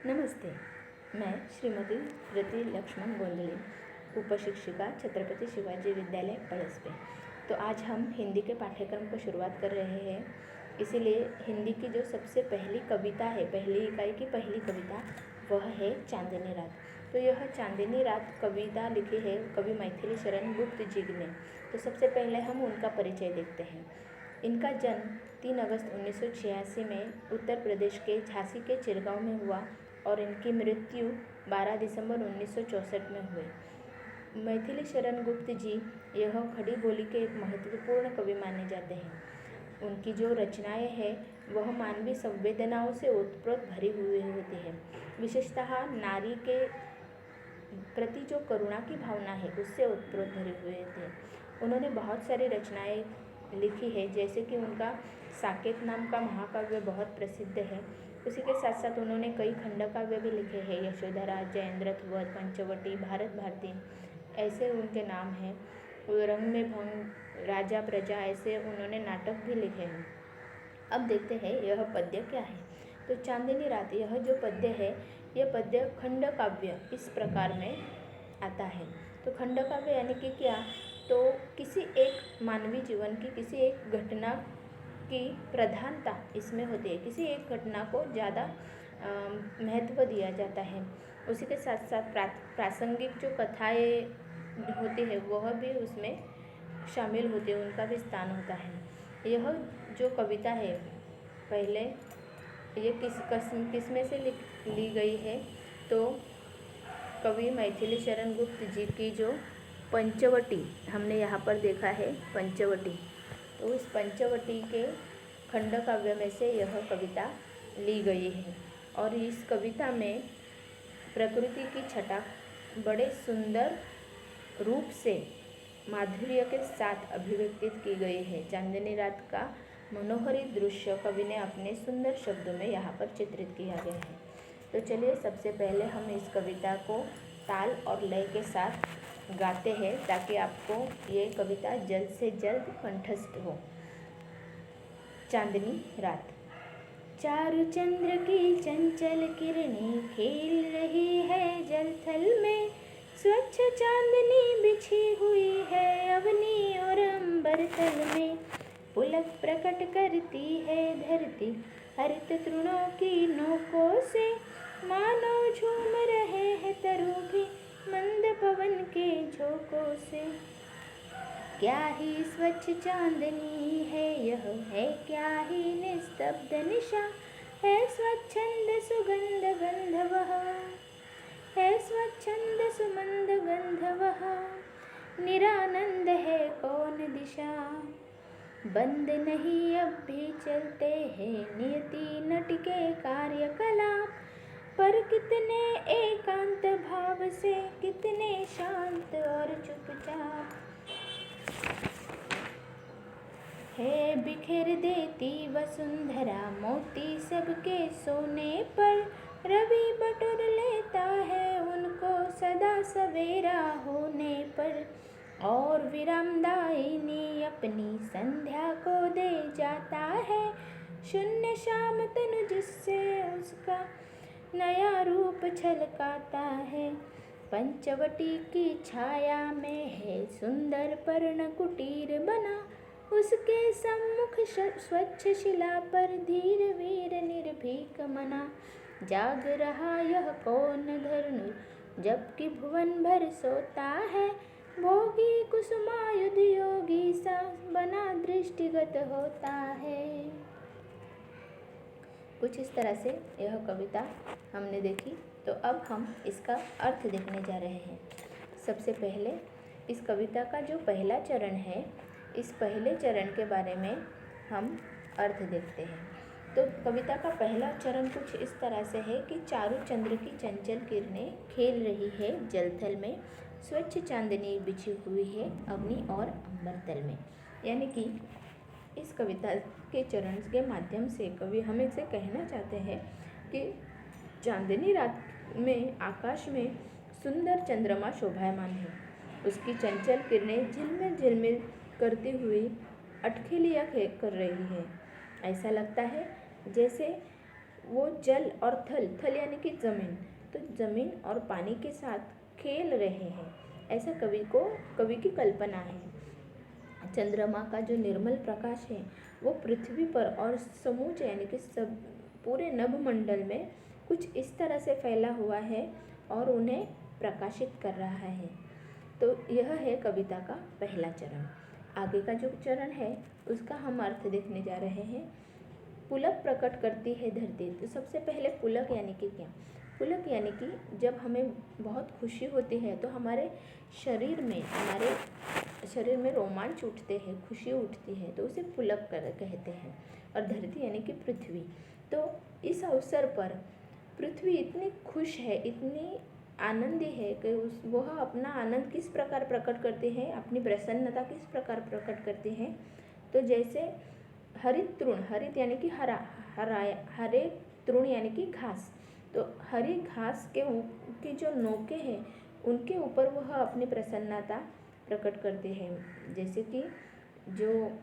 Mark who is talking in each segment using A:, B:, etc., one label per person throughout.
A: नमस्ते। मैं श्रीमती कृति लक्ष्मण गोंदले, उपशिक्षिका छत्रपति शिवाजी विद्यालय पड़ोस में। तो आज हम हिंदी के पाठ्यक्रम को शुरुआत कर रहे हैं। इसीलिए हिंदी की जो सबसे पहली कविता है, पहली इकाई की पहली कविता, वह है चांदनी रात। तो यह चांदनी रात कविता लिखी है कवि मैथिली शरण गुप्त जी ने। तो सबसे पहले हम उनका परिचय देखते हैं। इनका जन्म 3 अगस्त 1986 में उत्तर प्रदेश के झांसी के चिरगांव में हुआ और इनकी मृत्यु 12 दिसंबर 1964 में हुई। मैथिली शरण गुप्त जी यह खड़ी बोली के एक महत्वपूर्ण कवि माने जाते हैं। उनकी जो रचनाएं हैं वह मानवीय संवेदनाओं से ओतप्रोत भरी हुई होती है। विशेषतः नारी के प्रति जो करुणा की भावना है उससे ओतप्रोत भरे हुए थे। उन्होंने बहुत सारी रचनाएं लिखी है, जैसे कि उनका साकेत नाम का महाकाव्य बहुत प्रसिद्ध है। उसी के साथ साथ उन्होंने कई खंडकाव्य भी लिखे हैं, यशोधरा, जयेंद्रथ वध, पंचवटी, भारत भारती, ऐसे उनके नाम हैं। रंग में भंग, राजा प्रजा, ऐसे उन्होंने नाटक भी लिखे हैं। अब देखते हैं यह पद्य क्या है। तो चांदनी रात, यह जो पद्य है, यह पद्य खंड काव्य इस प्रकार में आता है। तो खंड काव्य यानी कि क्या, तो किसी एक मानवीय जीवन की किसी एक घटना की प्रधानता इसमें होती है, किसी एक घटना को ज़्यादा महत्व दिया जाता है। उसी के साथ साथ प्रासंगिक जो कथाएँ होती है वह भी उसमें शामिल होती है, उनका भी स्थान होता है। यह जो कविता है, पहले ये किस में से ली गई है, तो कवि मैथिली शरण गुप्त जी की जो पंचवटी हमने यहाँ पर देखा है, पंचवटी, तो इस पंचवटी के खंड काव्य में से यह कविता ली गई है। और इस कविता में प्रकृति की छटा बड़े सुंदर रूप से माधुर्य के साथ अभिव्यक्तित की गई है। चांदनी रात का मनोहरी दृश्य कवि ने अपने सुंदर शब्दों में यहाँ पर चित्रित किया गया है। तो चलिए सबसे पहले हम इस कविता को ताल और लय के साथ गाते हैं, ताकि आपको ये कविता जल्द से जल्द कंठस्थ हो। चांदनी रात। चारु चंद्र की चंचल किरणें खेल रही है जल थल में, स्वच्छ चांदनी बिछी हुई है अवनी और अंबर तल में। पुलक प्रकट करती है धरती हरित तृणों की नोकों से, मानो झूम रहे हैं तरु भी मंद पवन के झोंकों से। क्या ही स्वच्छ चांदनी है यह, है क्या ही निस्तब्ध निशा, है स्वच्छंद सुगंध गंध वह, है स्वच्छंद सुमंद गंध वह, निरानंद है कौन दिशा। बंद नहीं अब भी चलते हैं नियति नट के कार्यकलाप, पर कितने एकांत भाव से, कितने शांत और चुपचाप। है बिखेर देती वसुंधरा मोती सबके सोने पर, रवि बटोर लेता है उनको सदा सवेरा होने पर, और विरामदायिनी अपनी संध्या को दे जाता है शून्य शाम तनु, जिससे उसका नया रूप छलकाता है। पंचवटी की छाया में है सुंदर पर्ण कुटीर बना, उसके सम्मुख स्वच्छ शिला पर धीर वीर निर्भीक मना। जाग रहा यह कौन धर्नु, जबकि भुवन भर सोता है, भोगी कुसुमायुध योगी सा बना दृष्टिगत होता है। कुछ इस तरह से यह कविता हमने देखी। तो अब हम इसका अर्थ देखने जा रहे हैं। सबसे पहले इस कविता का जो पहला चरण है, इस पहले चरण के बारे में हम अर्थ देखते हैं। तो कविता का पहला चरण कुछ इस तरह से है कि चारु चंद्र की चंचल किरणें खेल रही है जलथल में, स्वच्छ चांदनी बिछी हुई है अग्नि और अंबर तल में। यानी कि इस कविता के चरण के माध्यम से कवि हमें से कहना चाहते हैं कि चांदनी रात में आकाश में सुंदर चंद्रमा शोभायमान है, उसकी चंचल किरणें झिलमिल झिलमिल करती हुई अटखेलियाँ कर रही है। ऐसा लगता है जैसे वो जल और थल, थल यानी कि ज़मीन, तो ज़मीन और पानी के साथ खेल रहे हैं, ऐसा कवि की कल्पना है। चंद्रमा का जो निर्मल प्रकाश है वो पृथ्वी पर और समूचे यानी कि सब पूरे नभमंडल में कुछ इस तरह से फैला हुआ है और उन्हें प्रकाशित कर रहा है। तो यह है कविता का पहला चरण। आगे का जो चरण है उसका हम अर्थ देखने जा रहे हैं। पुलक प्रकट करती है धरती। तो सबसे पहले पुलक यानी कि क्या? पुलक यानी कि जब हमें बहुत खुशी होती है तो हमारे शरीर में रोमांच उठते हैं, खुशी उठती है, तो उसे पुलक कहते हैं। और धरती यानी कि पृथ्वी। तो इस अवसर पर पृथ्वी इतनी खुश है, इतनी आनंदी है कि वह अपना आनंद किस प्रकार प्रकट करती है, अपनी प्रसन्नता किस प्रकार प्रकट करती है। तो जैसे हरित तृण, हरित यानी कि हरे तृण यानी कि घास, तो हरी घास की जो नोके हैं उनके ऊपर वह अपनी प्रसन्नता प्रकट करती है। जैसे कि जो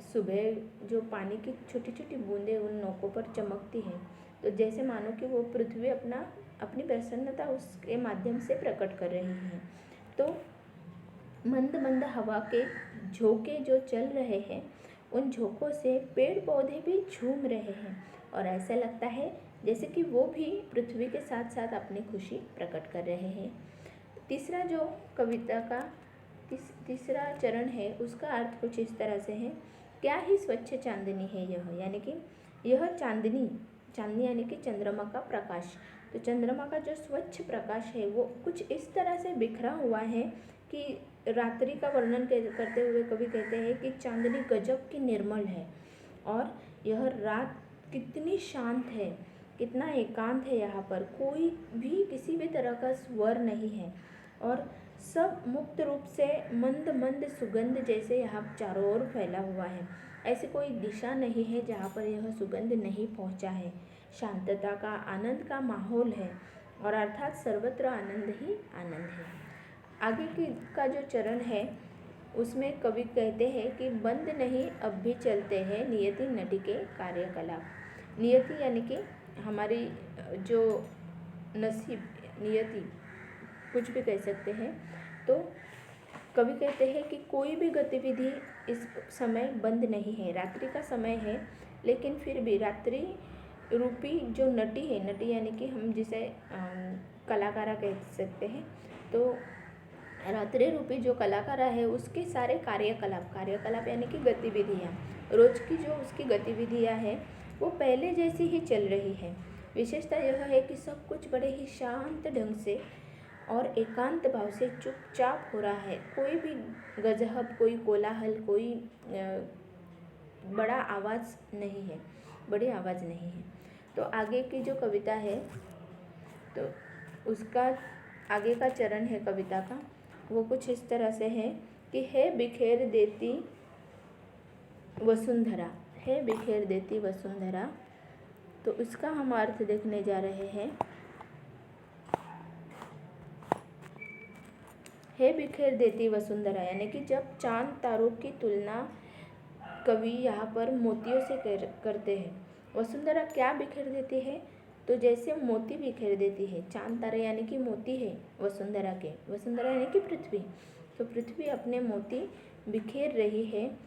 A: सुबह जो पानी की छोटी छोटी बूंदें उन नोकों पर चमकती हैं, तो जैसे मानो कि वो पृथ्वी अपनी प्रसन्नता उसके माध्यम से प्रकट कर रही है। तो मंद मंद हवा के झोंके जो चल रहे हैं, उन झोंकों से पेड़ पौधे भी झूम रहे हैं और ऐसा लगता है जैसे कि वो भी पृथ्वी के साथ साथ अपनी खुशी प्रकट कर रहे हैं। तीसरा जो कविता का तीसरा चरण है उसका अर्थ कुछ इस तरह से है। क्या ही स्वच्छ चांदनी है यह, यानी कि यह चांदनी यानी कि चंद्रमा का प्रकाश। तो चंद्रमा का जो स्वच्छ प्रकाश है वो कुछ इस तरह से बिखरा हुआ है कि रात्रि का वर्णन करते हुए कवि कहते हैं कि चांदनी गजब की निर्मल है और यह रात कितनी शांत है, कितना एकांत है। यहाँ पर कोई भी किसी भी तरह का स्वर नहीं है और सब मुक्त रूप से मंद मंद सुगंध जैसे यहाँ चारों ओर फैला हुआ है। ऐसी कोई दिशा नहीं है जहाँ पर यह सुगंध नहीं पहुँचा है। शांतता का, आनंद का माहौल है और अर्थात सर्वत्र आनंद ही आनंद है। आगे का जो चरण है उसमें कवि कहते हैं कि बंद नहीं अब भी चलते हैं नियति नटी के कार्यकलाप। नियति यानी कि हमारी जो नसीब, नियति कुछ भी कह सकते हैं। तो कवि कहते हैं कि कोई भी गतिविधि इस समय बंद नहीं है। रात्रि का समय है लेकिन फिर भी रात्रि रूपी जो नटी है, नटी यानी कि हम जिसे कलाकारा कह सकते हैं, तो रात्रि रूपी जो कलाकारा है उसके सारे कार्यकलाप यानी कि गतिविधियाँ, रोज की जो उसकी गतिविधियाँ हैं वो पहले जैसी ही चल रही है। विशेषता यह है कि सब कुछ बड़े ही शांत ढंग से और एकांत भाव से चुपचाप हो रहा है। कोई भी गजहब, कोई कोलाहल, कोई बड़ा आवाज़ नहीं है, बड़ी आवाज़ नहीं है। तो आगे की जो कविता है तो उसका आगे का चरण है कविता का, वो कुछ इस तरह से है कि है बिखेर देती वसुंधरा, है बिखेर देती वसुंधरा। तो इसका हम अर्थ देखने जा रहे हैं। है बिखेर देती वसुंधरा यानी कि जब चांद तारों की तुलना कवि यहाँ पर मोतियों से करते हैं। वसुंधरा क्या बिखेर देती है? तो जैसे मोती बिखेर देती है, चांद तारे यानी कि मोती है वसुंधरा के, वसुंधरा यानी कि पृथ्वी। तो पृथ्वी अपने मोती बिखेर रही है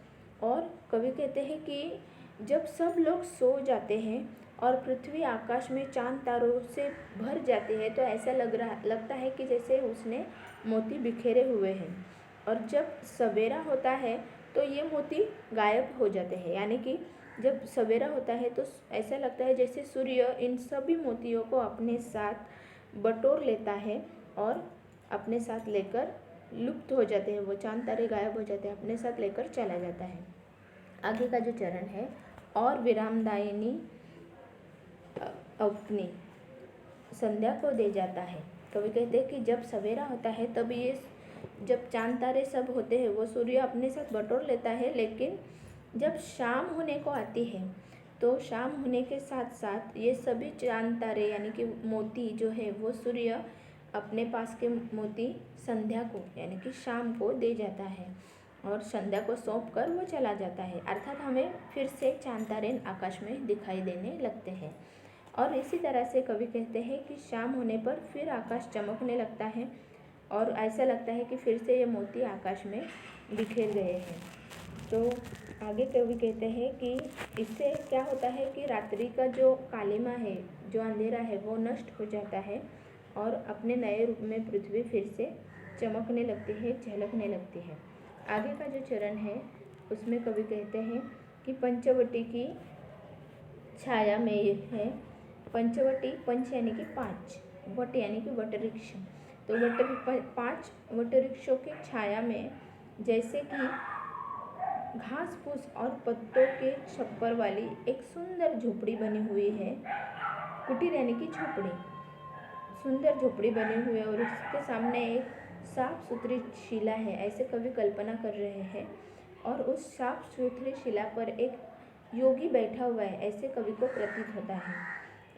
A: और कवि कहते हैं कि जब सब लोग सो जाते हैं और पृथ्वी आकाश में चांद तारों से भर जाती है तो ऐसा लगता है कि जैसे उसने मोती बिखेरे हुए हैं। और जब सवेरा होता है तो ये मोती गायब हो जाते हैं, यानी कि जब सवेरा होता है तो ऐसा लगता है जैसे सूर्य इन सभी मोतियों को अपने साथ बटोर लेता है और अपने साथ लेकर लुप्त हो जाते हैं। वो चांद तारे गायब हो जाते हैं, अपने साथ लेकर चला जाता है। आगे का जो चरण है, और विरामदायिनी अपनी संध्या को दे जाता है। कवि कहते हैं कि जब सवेरा होता है तब ये जब चांद तारे सब होते हैं वो सूर्य अपने साथ बटोर लेता है, लेकिन जब शाम होने को आती है तो शाम होने के साथ साथ ये सभी चांद तारे यानी कि मोती जो है वो सूर्य अपने पास के मोती संध्या को यानी कि शाम को दे जाता है और संध्या को सौंप कर वो चला जाता है। अर्थात हमें फिर से चांद तारे आकाश में दिखाई देने लगते हैं। और इसी तरह से कवि कहते हैं कि शाम होने पर फिर आकाश चमकने लगता है और ऐसा लगता है कि फिर से ये मोती आकाश में बिखेर गए हैं। तो आगे कवि कहते हैं कि इससे क्या होता है कि रात्रि का जो कालिमा है, जो अंधेरा है, वो नष्ट हो जाता है और अपने नए रूप में पृथ्वी फिर से चमकने लगती है, झलकने लगती है। आगे का जो चरण है उसमें कवि कहते हैं कि पंचवटी की छाया में है। पंचवटी, पंच यानी कि 5, वट यानी कि वटवृक्ष। तो 5 वटवृक्षों की छाया में जैसे कि घास फूस और पत्तों के छप्पर वाली एक सुंदर झोपड़ी बनी हुई है। कुटीर यानी कि झोपड़ी, सुंदर झोपड़ी बनी हुई है और उसके सामने एक साफ सुथरी शिला है, ऐसे कवि कल्पना कर रहे हैं। और उस साफ सुथरी शिला पर एक योगी बैठा हुआ है, ऐसे कवि को प्रतीत होता है।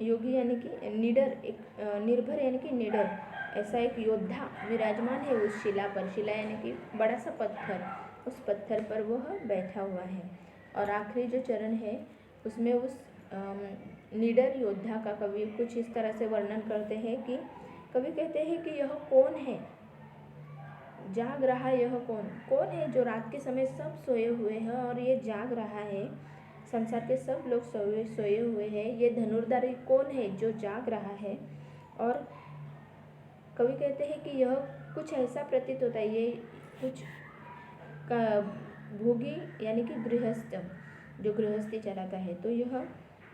A: योगी यानी कि निडर, एक निर्भर यानी कि निडर, ऐसा एक योद्धा विराजमान है उस शिला पर। शिला यानी कि बड़ा सा पत्थर, उस पत्थर पर वह बैठा हुआ है। और आखिरी जो चरण है उसमें उस निडर योद्धा का कवि कुछ इस तरह से वर्णन करते हैं कि कवि कहते हैं कि यह कौन है, जाग रहा यह कौन है जो रात के समय सब सोए हुए हैं और ये जाग रहा है। संसार के सब लोग सोए हुए हैं, ये धनुर्धारी कौन है जो जाग रहा है। और कवि कहते हैं कि यह कुछ ऐसा प्रतीत होता है, ये कुछ का भोगी यानी कि गृहस्थ, जो गृहस्थी चलाता है, तो यह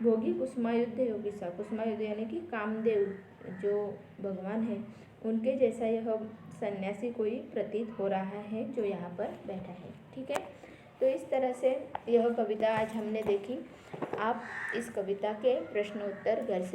A: भोगी कुसुमायुध योगी सा, कुसुमायुध यानी कि कामदेव जो भगवान है उनके जैसा यह सन्यासी कोई प्रतीत हो रहा है जो यहाँ पर बैठा है। ठीक है, तो इस तरह से यह कविता आज हमने देखी। आप इस कविता के प्रश्न उत्तर घर से